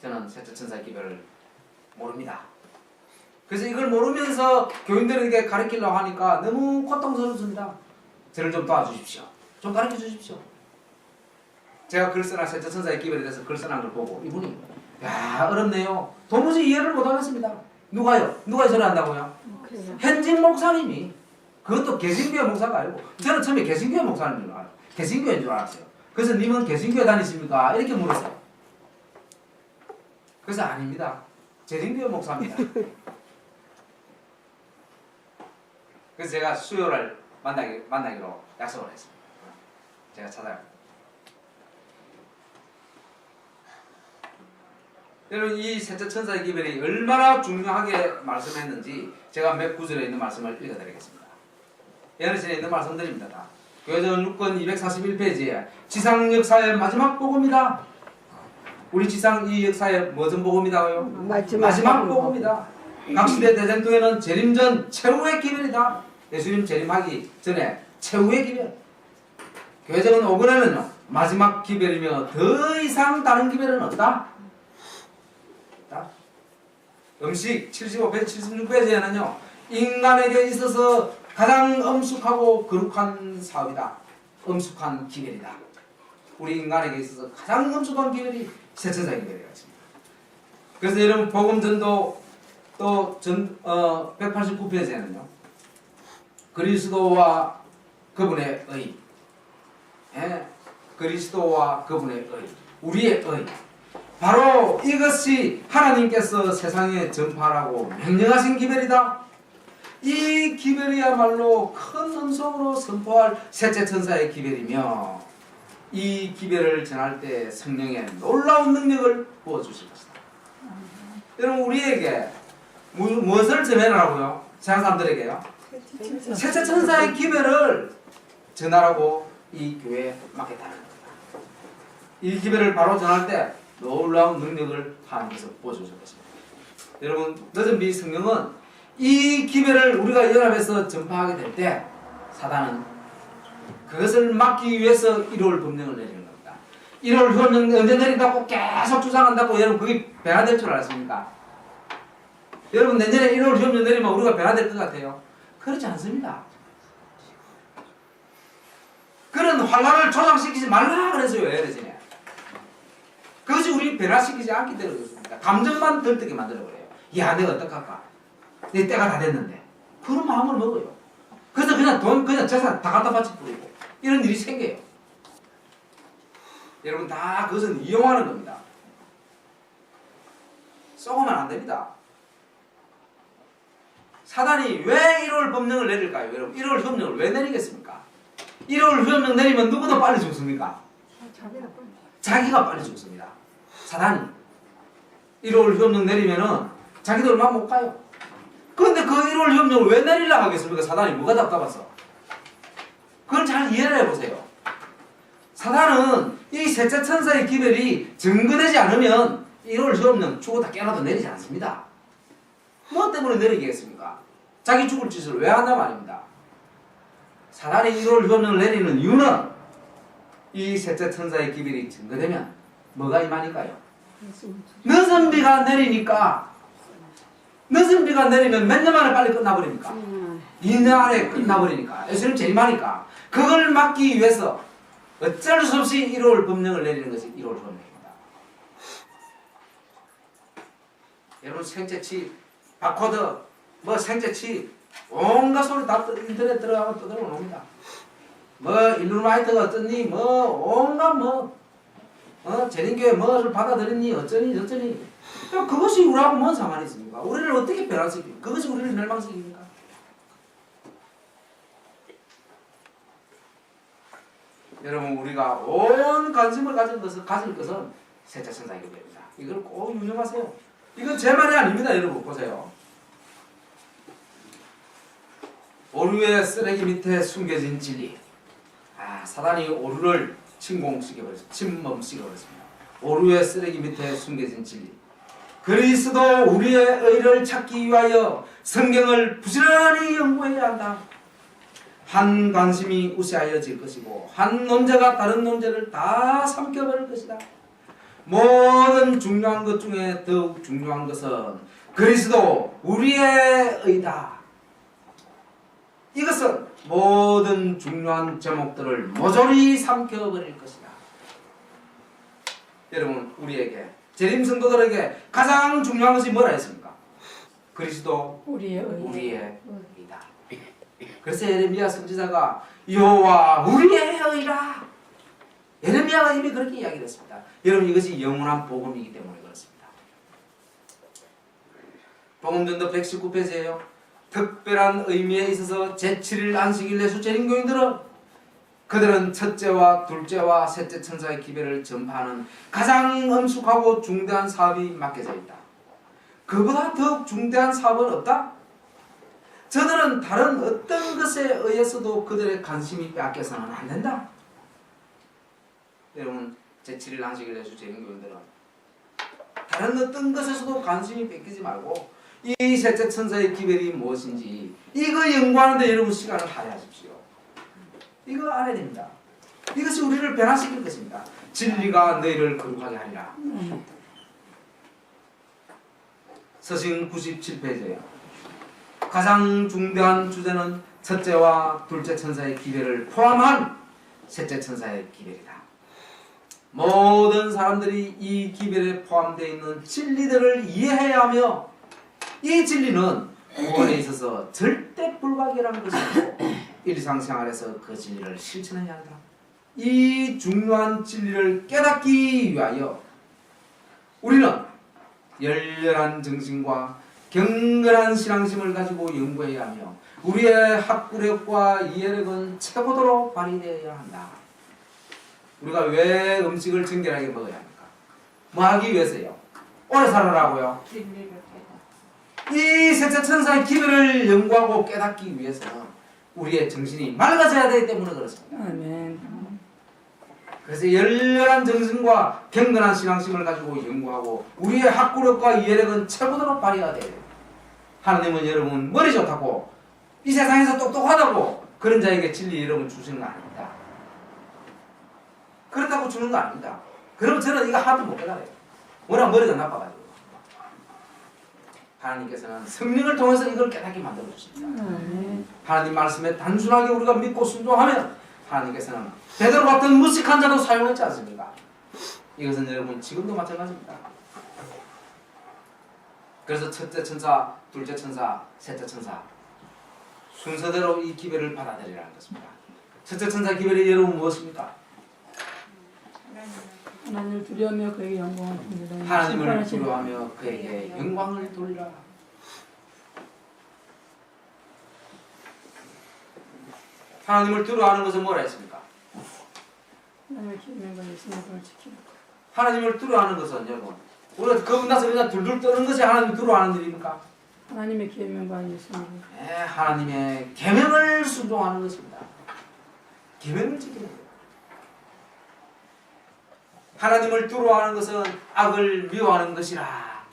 저는 셋째 천사의 기별을 모릅니다. 그래서 이걸 모르면서 교인들에게 가르치려고 하니까 너무 고통스럽습니다. 저를 좀 도와주십시오. 좀 가르쳐 주십시오. 제가 글 써난 셋째 천사의 기별에 대해서 글 써난 걸 보고 이분이 어렵네요. 도무지 이해를 못하겠습니다. 누가요? 누가 저를 한다고요? 현직 목사님이. 그것도 개신교회 목사가 아니고 저는 처음에 개신교회 목사님인 줄 알았어요. 개신교회인 줄 알았어요. 그래서 님은 개신교회 다니십니까? 이렇게 물었어요. 그래서 아닙니다. 재림교회 목사입니다. 그래서 제가 수요를 만나기로 약속을 했습니다. 제가 찾아갑니다. 여러분, 이 셋째 천사의 기별이 얼마나 중요하게 말씀했는지 제가 몇 구절에 있는 말씀을 읽어드리겠습니다. 예언신에 있는 말씀들입니다. 다. 교회전 6권 241페이지에 지상 역사의 마지막 복음이다. 우리 지상 이 역사의 무슨 복음이다고요? 마지막 복음이다. 각 시대 대쟁통에는 재림전 최후의 기별이다. 예수님 재림하기 전에 최후의 기별. 교회적은 5권에는요 마지막 기별이며 더 이상 다른 기별은 없다. 음식 75페이지 76페이지에는요 인간에게 있어서 가장 엄숙하고 거룩한 사업이다. 엄숙한 기별이다. 우리 인간에게 있어서 가장 엄숙한 기별이 셋째사의 기별이라고 했습니다. 그래서 여러분 복음전도 또 189페이지에는요 그리스도와 그분의 의, 그리스도와 그분의 의, 우리의 의, 바로 이것이 하나님께서 세상에 전파하라고 명령하신 기별이다. 이 기별이야말로 큰 음성으로 선포할 셋째 천사의 기별이며 이 기별을 전할 때 성령의 놀라운 능력을 부어주실 것이다. 여러분 우리에게 무엇을 전해라고요? 세상 사람들에게요? 셋째 천사의 기별을 전하라고 이 교회에 맡겼다는 겁니다. 이 기별을 바로 전할 때 놀라운 능력을 하나님께서 부어주실 것입니다. 여러분 늦은비 성경은 이 기별을 우리가 연합해서 전파하게 될 때 사단은 그것을 막기 위해서 1월 법령을 내리는 겁니다. 1월 법령 언제 내린다고 계속 주장한다고 여러분 그게 변화될 줄 알았습니까? 여러분 내년에 1월 법령 내리면 우리가 변화될 것 같아요? 그렇지 않습니다. 그런 환란을 조장시키지 말라 그래서요. 예전에 그것이 우리 변화시키지 않기 때문에 그렇습니다. 감정만 들뜨게 만들어버려요. 야 내가 어떡할까? 내 때가 다 됐는데 그런 마음을 먹어요. 그래서 그냥 돈 그냥 재산 다 갖다 바치 뿌리고 이런 일이 생겨요. 여러분 다 그것은 이용하는 겁니다. 썩으면 안 됩니다. 사단이 왜 1월 법령을 내릴까요? 여러분 1월 법령을 왜 내리겠습니까? 1월 법령 내리면 누구도 빨리 죽습니까? 자기가 빨리 죽습니다. 사단이 1월 법령 내리면은 자기도 얼마 못 가요. 그런데 그 1월 법령을 왜 내리려고 하겠습니까? 사단이 뭐가 답답해서? 그걸 잘 이해를 해보세요. 사단은 이 셋째 천사의 기별이 증거되지 않으면 1월 법령 죽었다 깨어나도 내리지 않습니다. 뭐 때문에 내리겠습니까? 자기 죽을 짓을 왜 한단 말입니다. 사단이 1월 법령을 내리는 이유는 이 셋째 천사의 기별이 증거되면 뭐가 임하니까요? 늦은 비가 내리니까 늦은 비가 내리면 몇 년 만에 빨리 끝나버립니까? 2년 안에 끝나버리니까 예수님 재림하니까 그걸 막기 위해서 어쩔 수 없이 1월 법령을 내리는 것이 1월 법령입니다. 여러분 생체치 바코드 뭐 생체치 온갖 소리 다 인터넷 들어가면 떠들어옵니다. 뭐 일루미나이트가 어쩌니 뭐 온갖 재림교회 뭐를 받아들였니 어쩌니 저쩌니 그것이 우리하고 뭔 상관이 있습니까? 우리를 어떻게 변화시킵니까? 그것이 우리를 멸망시킵니까? 여러분 우리가 온 관심을 가질 것은 셋째 천사의 기별입니다. 이걸 꼭 유념하세요. 이건 제 말이 아닙니다. 여러분 보세요. 오류의 쓰레기 밑에 숨겨진 진리. 사단이 오류를 침범시켜버렸습니다. 오류의 쓰레기 밑에 숨겨진 진리. 그리스도 우리의 의를 찾기 위하여 성경을 부지런히 연구해야 한다. 한 관심이 우세하여질 것이고 한 논제가 다른 논제를 다 삼켜버릴 것이다. 모든 모든 중요한 것 중에 더욱 중요한 것은 그리스도 우리의 의다. 이것은 모든 중요한 제목들을 모조리 삼켜버릴 것이다. 여러분, 우리에게 재림 성도들에게 가장 중요한 것이 뭐라 했습니까? 그리스도 우리의 의다. 그래서 예레미야 선지자가 여호와 우리의 의라. 예레미야가 이미 그렇게 이야기를 했습니다. 여러분, 이것이 영원한 복음이기 때문에 그렇습니다. 복음전도 119페이지에요. 특별한 의미에 있어서 제7일 안식일 내수 재림교인들은 그들은 첫째와 둘째와 셋째 천사의 기별을 전파하는 가장 엄숙하고 중대한 사업이 맡겨져 있다. 그보다 더욱 중대한 사업은 없다. 저들은 다른 어떤 것에 의해서도 그들의 관심이 빼앗겨서는 안 된다. 여러분, 제7일 안식일 내수 재림교인들은 다른 어떤 것에서도 관심이 뺏기지 말고 이 셋째 천사의 기별이 무엇인지 이거 연구하는데 여러분 시간을 할애하십시오. 이거 알아야 됩니다. 이것이 우리를 변화시킬 것입니다. 진리가 너희를 거룩하게 하리라. 서신 97페이지에요. 가장 중대한 주제는 첫째와 둘째 천사의 기별을 포함한 셋째 천사의 기별이다. 모든 사람들이 이 기별에 포함되어 있는 진리들을 이해해야 하며 이 진리는 구원에 있어서 절대 불가결한 것이고 일상생활에서 그 진리를 실천해야 한다. 이 중요한 진리를 깨닫기 위하여 우리는 열렬한 정신과 경건한 신앙심을 가지고 연구해야 하며 우리의 학구력과 이해력은 최고도로 발휘되어야 한다. 우리가 왜 음식을 정결하게 먹어야 합니까? 뭐 하기 위해서요? 오래 살아라고요? 이 셋째 천사의 기별을 연구하고 깨닫기 위해서는 우리의 정신이 맑아져야 되기 때문에 그렇습니다. 아멘. 그래서 열렬한 정신과 경건한 신앙심을 가지고 연구하고 우리의 학구력과 이해력은 최고도로 발휘해야 돼요. 하나님은 여러분 머리 좋다고 이 세상에서 똑똑하다고 그런 자에게 진리 여러분 주시는 거 아닙니다. 그렇다고 주는 거 아닙니다. 그럼 저는 이거 하나도 못 깨달아요. 워낙 머리가 나빠가지고. 하나님께서는 성령을 통해서 이걸 깨닫게 만들어 주십니다. 하나님 말씀에 단순하게 우리가 믿고 순종하면 하나님께서는 베드로 같은 무식한 자도 사용했지 않습니까? 이것은 여러분 지금도 마찬가지입니다. 그래서 첫째 천사, 둘째 천사, 셋째 천사 순서대로 이 기별을 받아들이라는 것입니다. 첫째 천사 기별이 여러분 무엇입니까? 하나님을 두려워하며 그에게 영광을 돌리라. 하나님을 두려워하며 그에게 영광을 돌리라. 하나님을 두려워하는 것은 뭐라 했습니까? 하나님의 계명과 예수님을 지키라. 하나님을 두려워하는 것은 여러분 우리가 겁나서 그냥 둘둘 떠는 것이 하나님을 두려워하는 일입니까? 하나님의 계명과 예수님을. 네, 하나님의 계명을 순종하는 것입니다. 계명을 지키는 거예요. 하나님을 두려워하는 것은 악을 미워하는 것이라.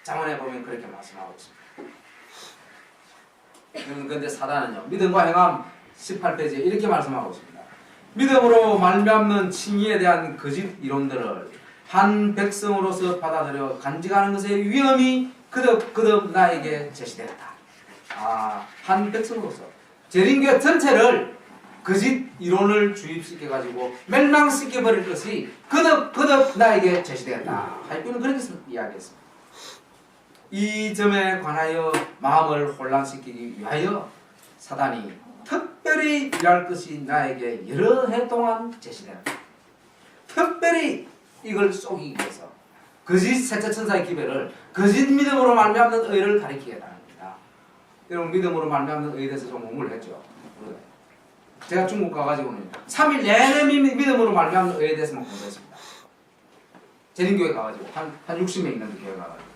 잠언에 보면 그렇게 말씀하고 있습니다. 그런데 사단은요, 믿음과 행함 18페이지에 이렇게 말씀하고 있습니다. 믿음으로 말미암는 칭의에 대한 거짓 이론들을 한 백성으로서 받아들여 간직하는 것의 위험이 그득 나에게 제시되었다. 한 백성으로서 재림교회 전체를 거짓 이론을 주입시켜가지고 멸망시켜버릴 것이 그득 나에게 제시되었다. 하이프는 그렇게 이야기했습니다. 이 점에 관하여 마음을 혼란시키기 위하여 사단이 특별히 일할 것이 나에게 여러 해 동안 제시되었다. 특별히 이걸 쏘기 위해서 거짓 셋째 천사의 기별을 거짓 믿음으로 말미암는 의를 가리키게 합니다. 여러분 믿음으로 말미암는 의에 대해서 좀 공부를 했죠. 제가 중국 가가지고는 3일 내내 믿음으로 말미암는 의에 대해서만 공부했습니다. 재림교회 가가지고 한 60명 있는 교회 가가지고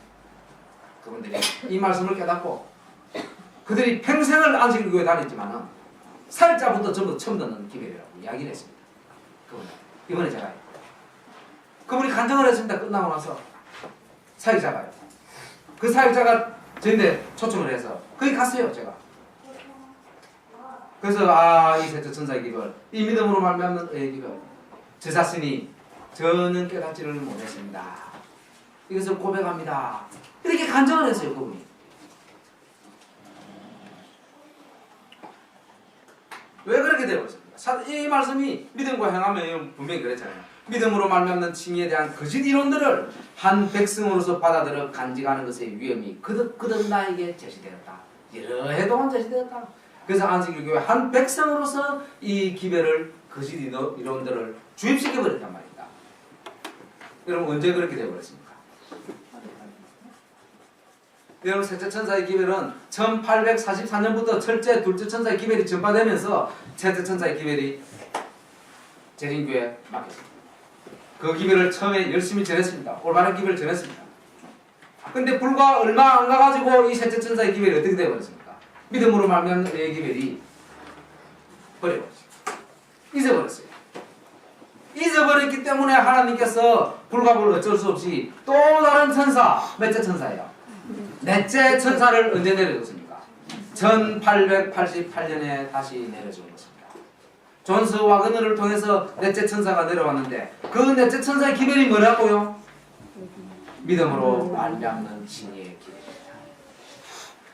그분들이 이 말씀을 깨닫고 그들이 평생을 안식일교회 다녔지만은 살자부터 전부 처음 듣는 기별이라고 이야기를 했습니다. 이번에 제가 그분이 간증을 했습니다. 끝나고 나서 사역자가요. 그 사역자가 저한테 초청을 해서 거기 갔어요. 제가. 그래서 이 셋째 천사의 기별, 이 믿음으로 말미암는 의의 기별, 저 자신이 저는 깨닫지를 못했습니다. 이것을 고백합니다. 이렇게 간증을 했어요, 그분이. 왜 그렇게 되고 있습니까? 이 말씀이 믿음과 행함에 분명히 그랬잖아요. 믿음으로 말미암는 칭의에 대한 거짓 이론들을 한 백성으로서 받아들여 간직하는 것의 위험이 그득 나에게 제시되었다. 여러 해 동안 제시되었다. 그래서 안식일교회 한 백성으로서 이 기별을 거짓 이론들을 주입시켜버렸단 말입니다. 여러분 언제 그렇게 되어버렸습니까? 여러분 셋째 천사의 기별은 1844년부터 첫째, 둘째 천사의 기별이 전파되면서 셋째 천사의 기별이 재림교회에 맡겼습니다. 그 기별을 처음에 열심히 전했습니다. 올바른 기별을 전했습니다. 근데 불과 얼마 안 가가지고 이 셋째 천사의 기별이 어떻게 되어버렸습니까? 믿음으로 말미암는 의의 기별이 버려버렸어요. 잊어버렸어요. 잊어버렸기 때문에 하나님께서 불가불 어쩔 수 없이 또 다른 천사, 몇째 천사예요? 넷째 천사를 언제 내려줬습니까? 1888년에 다시 내려준 것입니다. 존스 와그너를 통해서 넷째 천사가 내려왔는데 그 넷째 천사의 기별이 뭐라고요? 믿음으로 말미암는 칭의의 기별입니다.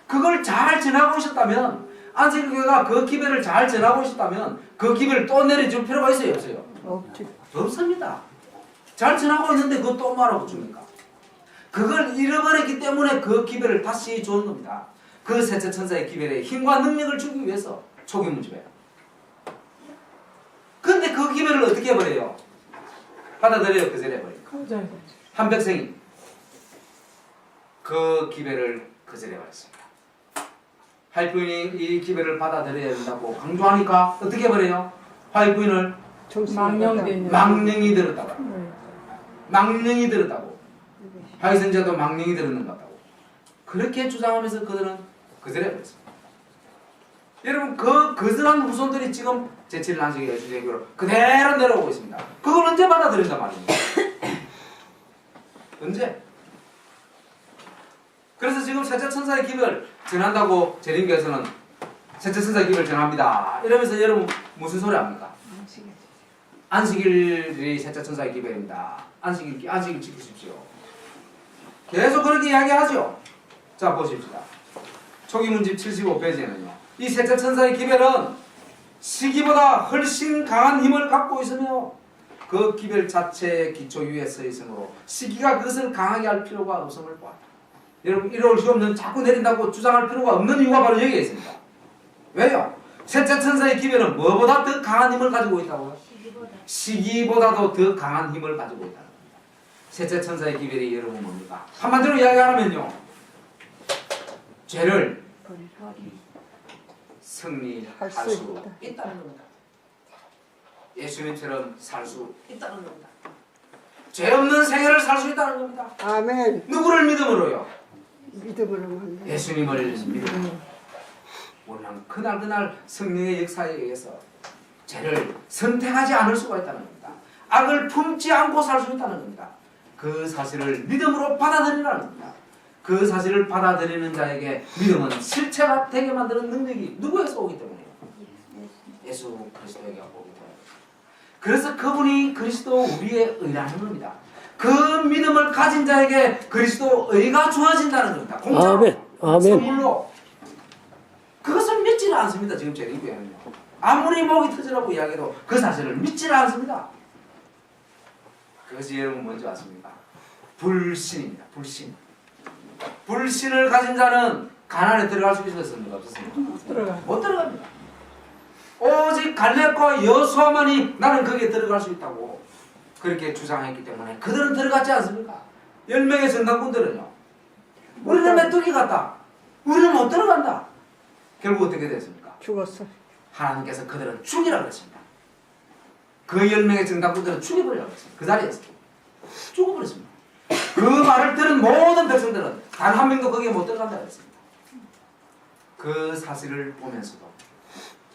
그걸 잘 전하고 있었다면 안식일교회가 그 기별을 잘 전하고 있었다면 그 기별을 또 내려줄 필요가 있어요? 없어요? 없습니다. 잘 전하고 있는데 그거 또 말하고 줍니까? 그걸 잃어버렸기 때문에 그 기별을 다시 주는 겁니다. 그 셋째 천사의 기별에 힘과 능력을 주기 위해서 초기 문집에. 근데 그 기별을 어떻게 해버려요? 받아들여요? 거절해버려요? 한 백성이 그 기별을 거절해버렸습니다. 화이트부인이 이 기별을 받아들여야 된다고 강조하니까 어떻게 해버려요? 화이트부인을 망령이 들었다고. 망령이 들었다고. 화이선자도 망령이 들었는 것 같다고. 그렇게 주장하면서 그들은 거절해버렸습니다. 여러분 그 거절한 후손들이 지금 제7일 안식일 예수제교로 그대로 내려오고 있습니다. 그걸 언제 받아들인단 말입니까? 언제? 그래서 지금 셋째 천사의 기별 전한다고 재림교에서는 셋째 천사의 기별 전합니다. 이러면서 여러분 무슨 소리 합니까? 안식일이 셋째 천사의 기별입니다. 안식일 지키십시오. 계속 그렇게 이야기하죠. 자 보십시다. 초기 문집 75페이지에는요. 이 셋째 천사의 기별은 시기보다 훨씬 강한 힘을 갖고 있으며 그 기별 자체의 기초 위에 서 있으므로 시기가 그것을 강하게 할 필요가 없음을 보았다. 여러분 이럴 수 없는 자꾸 내린다고 주장할 필요가 없는 이유가 바로 여기에 있습니다. 왜요? 셋째 천사의 기별은 뭐보다 더 강한 힘을 가지고 있다고요? 시기보다도 더 강한 힘을 가지고 있다는 겁니다. 셋째 천사의 기별이 여러분 뭡니까? 한마디로 이야기하면요. 죄를 승리할 수 있다는 겁니다. 예수님처럼 살 수 있다는 겁니다. 죄 없는 생애를 살 수 있다는 겁니다. 아멘. 누구를 믿음으로요? 믿음으로만. 예수님을 믿음으로. 물론 그날 성령의 역사에 의해서 죄를 선택하지 않을 수가 있다는 겁니다. 악을 품지 않고 살 수 있다는 겁니다. 그 사실을 믿음으로 받아들이라는 겁니다. 그 사실을 받아들이는 자에게 믿음은 실체가 되게 만드는 능력이 누구에서 오기 때문에요? 예수 그리스도에게 오기 때문에. 그래서 그분이 그리스도 우리의 의라는 겁니다. 그 믿음을 가진 자에게 그리스도 의가 주어진다는 겁니다. 공짜로, 아멘. 선물로. 그것을 믿지는 않습니다. 지금 재림교회는요. 아무리 목이 터지라고 이야기해도 그 사실을 믿지는 않습니다. 그것이 여러분 뭔지 아십니까? 불신입니다. 불신. 불신을 가진 자는 가난에 들어갈 수 있었습니까? 없었습니까? 못 들어갑니다. 오직 갈렙과 여호수아만이 나는 거기에 들어갈 수 있다고 그렇게 주장했기 때문에 그들은 들어갔지 않습니까? 10명의 정당군들은요. 우리는 메뚜기 같다. 우리는 못 들어간다. 결국 어떻게 됐습니까? 죽었어. 하나님께서 그들은 죽이라고 했습니다. 그 10명의 정당군들은 죽여버리라고 했습니다. 그 자리에서 죽어버렸습니다. 그 말을 들은 모든 백성들은 단 한 명도 거기에 못 들어간다고 했습니다. 그 사실을 보면서도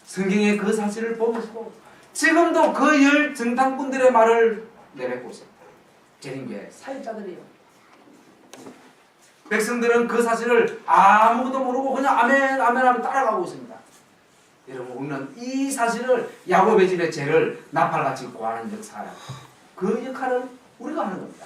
성경의 그 사실을 보면서도 지금도 그 10 정당꾼들의 말을 내뱉고 있습니다. 재림교회 사역자들이요. 백성들은 그 사실을 아무것도 모르고 그냥 아멘 아멘 하며 따라가고 있습니다. 여러분 우리는 이 사실을 야곱의 집의 죄를 나팔같이 구하는 역사야. 그 역할을 우리가 하는 겁니다.